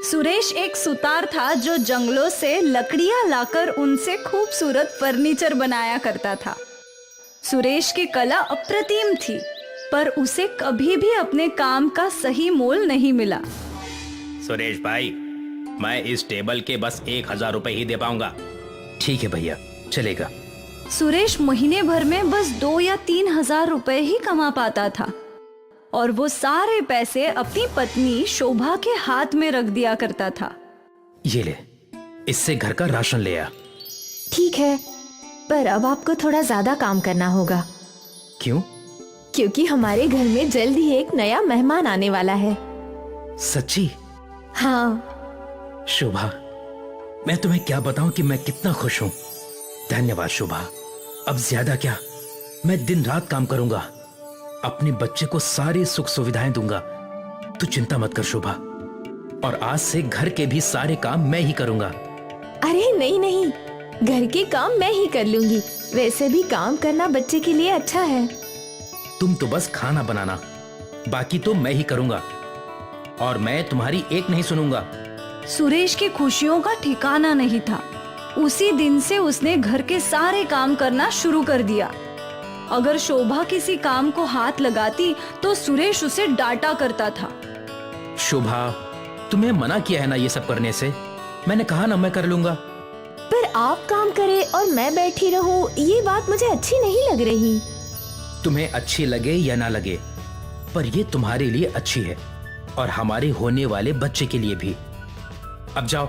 सुरेश एक सुतार था जो जंगलों से लकड़ियां लाकर उनसे खूबसूरत फर्नीचर बनाया करता था। सुरेश की कला अप्रतिम थी, पर उसे कभी भी अपने काम का सही मोल नहीं मिला। सुरेश भाई, मैं इस टेबल के बस 1,000 रुपए ही दे पाऊंगा। ठीक है भैया, चलेगा। सुरेश महीने भर में बस 2 या 3 हजार रुपए ही कमा पाता था और वो सारे पैसे अपनी पत्नी शोभा के हाथ में रख दिया करता था। ये ले, इससे घर का राशन ले आ। ठीक है, पर अब आपको थोड़ा ज्यादा काम करना होगा। क्यों? क्योंकि हमारे घर में जल्द ही एक नया मेहमान आने वाला है। सच्ची? हाँ। शोभा, मैं तुम्हें क्या बताऊं कि मैं कितना खुश हूं। धन्यवाद शोभा। अब ज्यादा क्या, मैं दिन रात काम करूंगा, अपने बच्चे को सारी सुख सुविधाएं दूंगा। तू चिंता मत कर शोभा, और आज से घर के भी सारे काम मैं ही करूंगा। अरे नहीं नहीं, घर के काम मैं ही कर लूंगी। वैसे भी काम करना बच्चे के लिए अच्छा है। तुम तो बस खाना बनाना, बाकी तो मैं ही करूंगा, और मैं तुम्हारी एक नहीं सुनूंगा। सुरेश की खुशियों का ठिकाना नहीं था। उसी दिन से उसने घर के सारे काम करना शुरू कर दिया। अगर शोभा किसी काम को हाथ लगाती तो सुरेश उसे डांटा करता था। शोभा, तुम्हें मना किया है ना ये सब करने से। मैंने कहा ना मैं कर लूंगा। पर आप काम करें और मैं बैठी रहूं, ये बात मुझे अच्छी नहीं लग रही। तुम्हें अच्छी लगे या ना लगे, पर ये तुम्हारे लिए अच्छी है और हमारे होने वाले बच्चे के लिए भी। अब जाओ,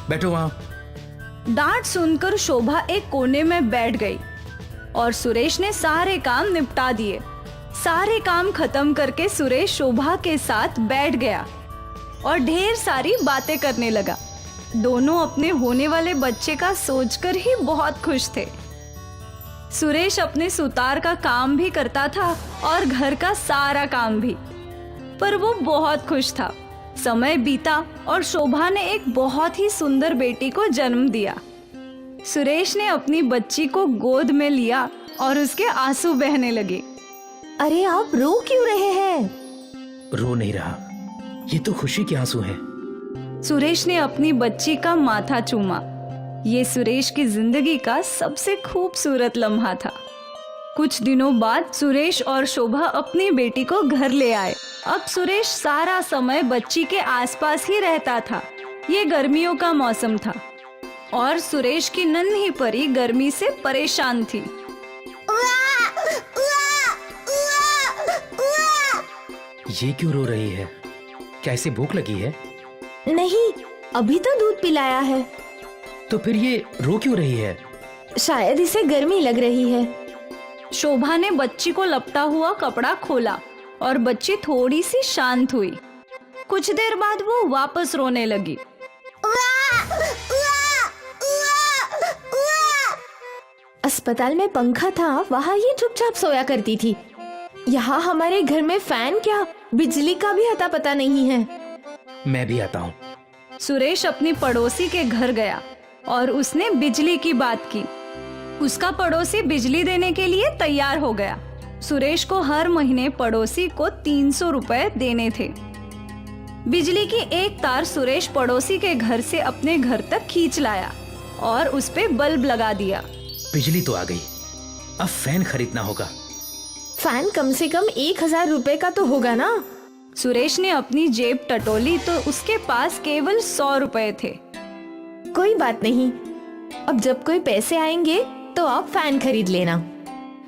बैठो वहां। डांट सुनकर शोभा एक कोने में बैठ गई और सुरेश ने सारे काम निपटा दिए। सारे काम खत्म करके सुरेश शोभा के साथ बैठ गया और ढेर सारी बातें करने लगा। दोनों अपने होने वाले बच्चे का सोचकर ही बहुत खुश थे। सुरेश अपने सुतार का काम भी करता था और घर का सारा काम भी, पर वो बहुत खुश था। समय बीता और शोभा ने एक बहुत ही सुंदर बेटी को जन्म दिया। सुरेश ने अपनी बच्ची को गोद में लिया और उसके आंसू बहने लगे। अरे आप रो क्यों रहे हैं? रो नहीं रहा, ये तो खुशी के आंसू हैं। सुरेश ने अपनी बच्ची का माथा चूमा। ये सुरेश की जिंदगी का सबसे खूबसूरत लम्हा था। कुछ दिनों बाद सुरेश और शोभा अपनी बेटी को घर ले आए। अब सुरेश सारा समय बच्ची के आसपास ही रहता था। ये गर्मियों का मौसम था और सुरेश की नन्ही परी गर्मी से परेशान थी। ये क्यों रो रही है? क्या इसे भूख लगी है? नहीं, अभी तो दूध पिलाया है। तो फिर ये रो क्यों रही है? शायद इसे गर्मी लग रही है। शोभा ने बच्ची को लपटा हुआ कपड़ा खोला और बच्ची थोड़ी सी शांत हुई। कुछ देर बाद वो वापस रोने लगी। अस्पताल में पंखा था, वहाँ ये चुपचाप सोया करती थी। यहाँ हमारे घर में फैन क्या, बिजली का भी अता पता नहीं है। मैं भी आता हूँ। सुरेश अपनी पड़ोसी के घर गया और उसने बिजली की बात की। उसका पड़ोसी बिजली देने के लिए तैयार हो गया। सुरेश को हर महीने पड़ोसी को 300 रुपए देने थे। बिजली की एक तार सुरेश पड़ोसी के घर से अपने घर तक खींच लाया और उस पे बल्ब लगा दिया। बिजली तो आ गई, अब फैन खरीदना होगा। फैन कम से कम 1,000 रुपए का तो होगा ना? सुरेश ने अपनी जेब टटोली तो उसके पास केवल 100 रुपए थे। कोई बात नहीं, अब जब कोई पैसे आएंगे तो आप फैन खरीद लेना।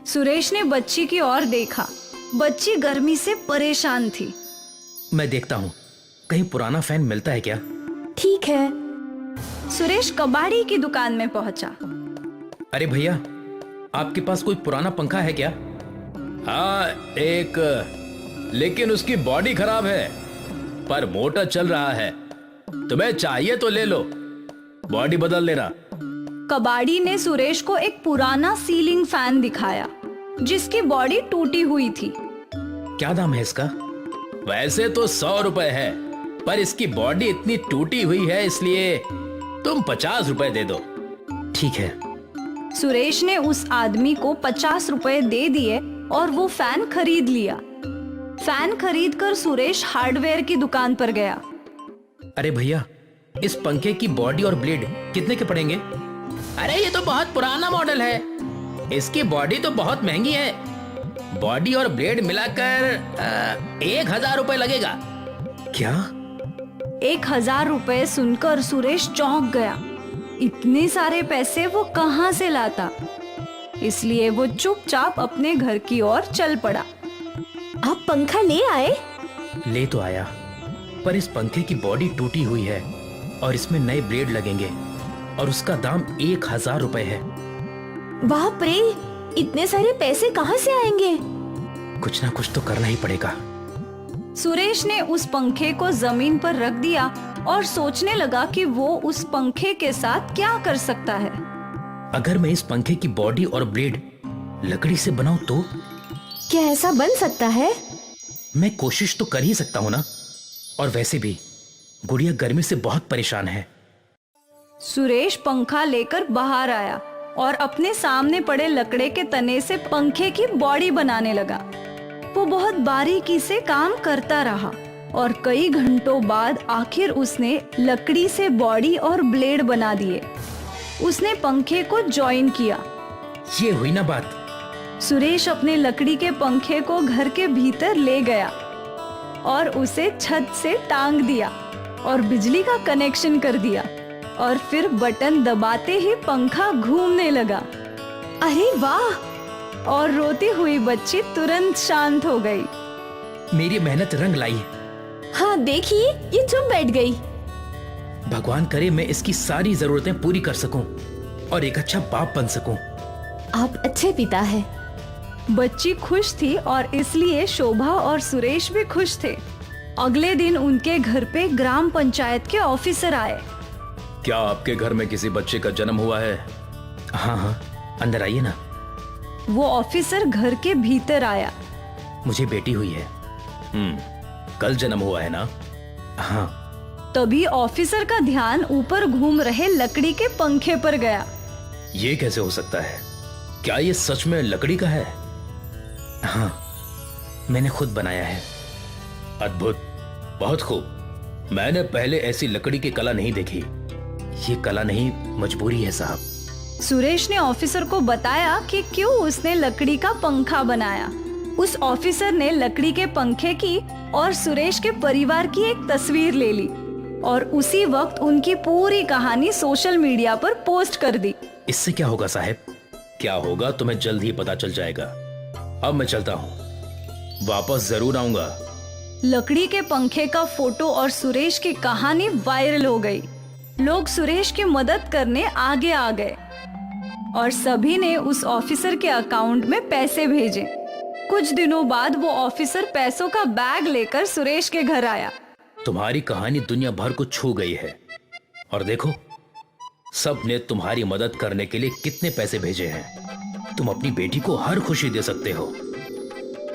सुरेश ने बच्ची की ओर देखा। बच्ची गर्मी से परेशान थी। मैं देखता हूँ कहीं पुराना फैन मिलता है क्या। ठीक है। सुरेश कबाड़ी की दुकान में पहुंचा। अरे भैया, आपके पास कोई पुराना पंखा है क्या? हाँ, एक, लेकिन उसकी बॉडी खराब है, पर मोटर चल रहा है। तुम्हें चाहिए तो ले लो, बॉडी बदल लेना। कबाड़ी ने सुरेश को एक पुराना सीलिंग फैन दिखाया जिसकी बॉडी टूटी हुई थी। क्या दाम है इसका? वैसे तो 100 रुपए है, पर इसकी बॉडी इतनी टूटी हुई है इसलिए तुम 50 रुपए दे दो। ठीक है। सुरेश ने उस आदमी को 50 रुपए दे दिए और वो फैन खरीद लिया। फैन खरीदकर सुरेश हार्डवेयर की दुकान पर गया। अरे भैया, इस पंखे की बॉडी और ब्लेड कितने के पड़ेंगे? अरे ये तो बहुत पुराना मॉडल है, इसकी बॉडी तो बहुत महंगी है। बॉडी और ब्लेड मिलाकर 1,000 रुपए लगेगा। क्या? 1,000 रुपए सुनकर सुरेश चौंक गया। इतने सारे पैसे वो कहाँ से लाता? इसलिए वो चुपचाप अपने घर की ओर चल पड़ा। आप पंखा ले आए? ले तो आया, पर इस पंखे की बॉडी टूटी हुई है और इसमें नए ब्लेड लगेंगे और उसका दाम 1,000 रुपए है। बाप रे, इतने सारे पैसे कहाँ से आएंगे? कुछ ना कुछ तो करना ही पड़ेगा। सुरेश ने उस पंखे को जमीन पर रख दिया और सोचने लगा कि वो उस पंखे के साथ क्या कर सकता है। अगर मैं इस पंखे की बॉडी और ब्लेड लकड़ी से बनाऊं तो? क्या ऐसा बन सकता है? मैं कोशिश तो कर ही सकता हूं ना। और वैसे भी गुड़िया गर्मी से बहुत परेशान है। सुरेश पंखा लेकर बाहर आया और अपने सामने पड़े लकड़े के तने से पंखे की बॉडी बनाने लगा। वो बहुत बारीकी से काम करता रहा और कई घंटों बाद आखिर उसने लकड़ी से बॉडी और ब्लेड बना दिए। उसने पंखे को जॉइन किया। ये हुई ना बात। सुरेश अपने लकड़ी के पंखे को घर के भीतर ले गया और उसे छत से टांग दिया और बिजली का कनेक्शन कर दिया और फिर बटन दबाते ही पंखा घूमने लगा। अरे वाह! और रोती हुई बच्ची तुरंत शांत हो गई। मेरी मेहनत रंग लाई। हाँ देखिए, ये चुप बैठ गई। भगवान करे मैं इसकी सारी जरूरतें पूरी कर सकूं और एक अच्छा बाप बन सकूं। आप अच्छे पिता हैं। बच्ची खुश थी और इसलिए शोभा और सुरेश भी खुश थे। अगले दिन उनके घर पे ग्राम पंचायत के ऑफिसर आए। क्या आपके घर में किसी बच्चे का जन्म हुआ है? हाँ हाँ, अंदर आइए ना। वो ऑफिसर घर के भीतर आया। मुझे बेटी हुई है। कल जन्म हुआ है ना? हाँ। तभी ऑफिसर का ध्यान ऊपर घूम रहे लकड़ी के पंखे पर गया। ये कैसे हो सकता है? क्या ये सच में लकड़ी का है? हाँ, मैंने खुद बनाया है। अद्भुत, बहुत खूब। मैंने पहले ऐसी लकड़ी की कला नहीं देखी। ये कला नहीं, मजबूरी है साहब। सुरेश ने ऑफिसर को बताया कि क्यों उसने लकड़ी का पंखा बनाया। उस ऑफिसर ने लकड़ी के पंखे की और सुरेश के परिवार की एक तस्वीर ले ली और उसी वक्त उनकी पूरी कहानी सोशल मीडिया पर पोस्ट कर दी। इससे क्या होगा साहब? क्या होगा तुम्हें जल्द ही पता चल जाएगा। अब मैं चलता हूँ, वापस जरूर आऊंगा। लकड़ी के पंखे का फोटो और सुरेश की कहानी वायरल हो गई। लोग सुरेश की मदद करने आगे आ गए और सभी ने उस ऑफिसर के अकाउंट में पैसे भेजे। कुछ दिनों बाद वो ऑफिसर पैसों का बैग लेकर सुरेश के घर आया। तुम्हारी कहानी दुनिया भर को छू गई है और देखो, सब ने तुम्हारी मदद करने के लिए कितने पैसे भेजे हैं। तुम अपनी बेटी को हर खुशी दे सकते हो।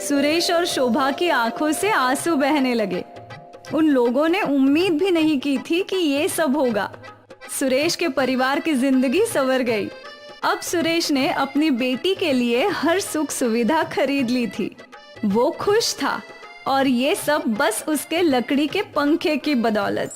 सुरेश और शोभा की आंखों से आंसू बहने लगे। उन लोगों ने उम्मीद भी नहीं की थी कि ये सब होगा। सुरेश के परिवार की जिंदगी संवर गई। अब सुरेश ने अपनी बेटी के लिए हर सुख सुविधा खरीद ली थी। वो खुश था और ये सब बस उसके लकड़ी के पंखे की बदौलत।